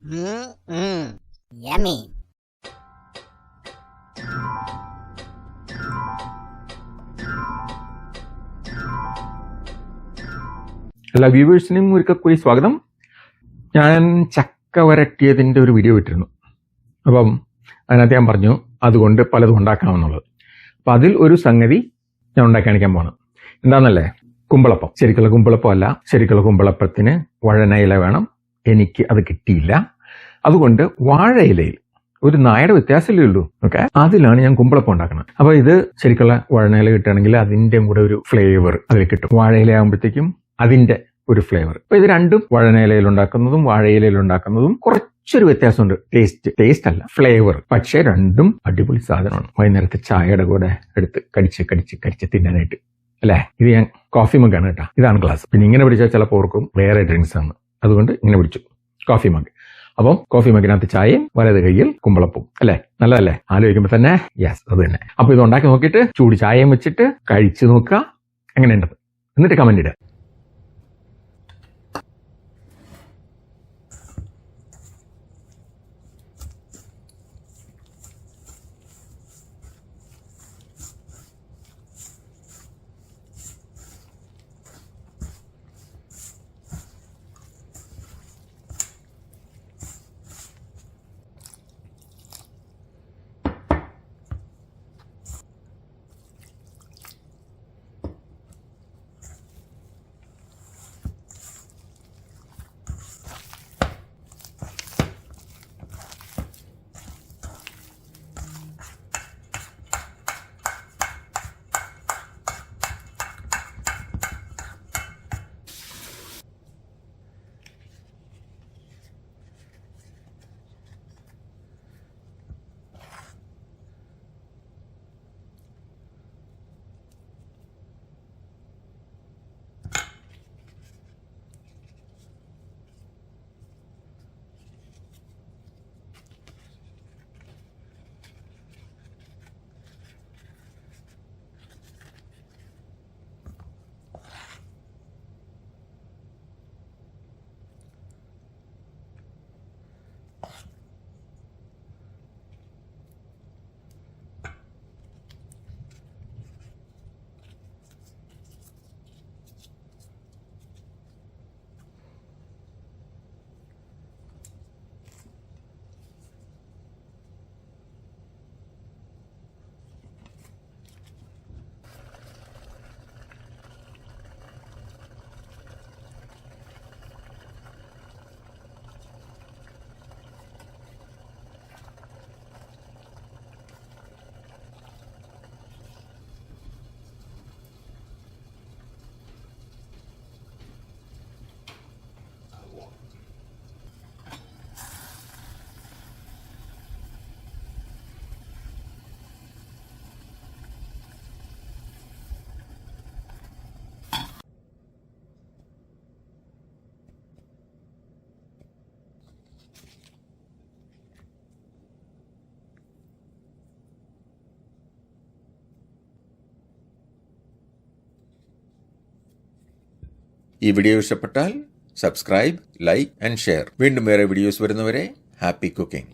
Yummy. എല്ലാ വ്യൂവേഴ്സിനും ഒരിക്കൽ കൂടി സ്വാഗതം. ഞാൻ ചക്ക വരട്ടിയതിൻ്റെ ഒരു വീഡിയോ ഇട്ടിരുന്നു. അപ്പം അതിനകത്ത് ഞാൻ പറഞ്ഞു അതുകൊണ്ട് പലതും ഉണ്ടാക്കാമെന്നുള്ളത്. അപ്പം അതിൽ ഒരു സംഗതി ഞാൻ ഉണ്ടാക്കി കാണിക്കാൻ പോകണം. എന്താണെന്നല്ലേ, കുമ്പളപ്പം. ശരിക്കുള്ള കുമ്പളപ്പം അല്ല. ശരിക്കുള്ള കുമ്പളപ്പത്തിന് വഴനയില വേണം. എനിക്ക് അത് കിട്ടിയില്ല. അതുകൊണ്ട് വാഴയിലയിൽ ഒരു നായയുടെ വ്യത്യാസമല്ലേ ഉള്ളൂ. ഓക്കെ, അതിലാണ് ഞാൻ കുമ്പളപ്പം ഉണ്ടാക്കുന്നത്. അപ്പോൾ ഇത് ശരിക്കുള്ള വഴനയില കിട്ടുകയാണെങ്കിൽ അതിൻ്റെ കൂടെ ഒരു ഫ്ലേവർ അതിൽ കിട്ടും. വാഴയില ആകുമ്പോഴത്തേക്കും അതിൻ്റെ ഒരു ഫ്ലേവർ. അപ്പൊ ഇത് രണ്ടും വഴനയിലയിൽ ഉണ്ടാക്കുന്നതും വാഴയിലയിൽ ഉണ്ടാക്കുന്നതും കുറച്ചൊരു വ്യത്യാസമുണ്ട്. ടേസ്റ്റ് അല്ല, ഫ്ലേവർ. പക്ഷേ രണ്ടും അടിപൊളി സാധനമാണ്. വൈകുന്നേരത്തെ ചായയുടെ കൂടെ എടുത്ത് കടിച്ച് തിന്നാനായിട്ട് അല്ലേ. ഇത് ഞാൻ കോഫി മഗ്ഗാണ് കേട്ടോ. ഇതാണ് ഗ്ലാസ്. പിന്നെ ഇങ്ങനെ പിടിച്ചാൽ ചിലപ്പോൾ ഓർക്കും വേറെ ഡ്രിങ്ക്സ് ആണ്, അതുകൊണ്ട് ഇങ്ങനെ പിടിച്ചു കോഫി മഗ്. അപ്പം കോഫി മഗ്ഗിനകത്ത് ചായയും വലത് കയ്യിൽ കുമ്പളപ്പവും അല്ലേ. നല്ലതല്ലേ? ആലോചിക്കുമ്പോൾ തന്നെ യെസ്, അത് തന്നെ. അപ്പൊ ഇത് ഉണ്ടാക്കി നോക്കിയിട്ട് ചൂട് ചായയും വെച്ചിട്ട് കഴിച്ചു നോക്കുക എങ്ങനെയുണ്ടത്, എന്നിട്ട് കമന്റ് ഇടുക. ഈ വീഡിയോ ഇഷ്ടപ്പെട്ടാൽ സബ്സ്ക്രൈബ്, ലൈക്ക് ആൻഡ് ഷെയർ. വീണ്ടും വേറെ വീഡിയോസ് വരുന്നവരെ ഹാപ്പി കുക്കിംഗ്.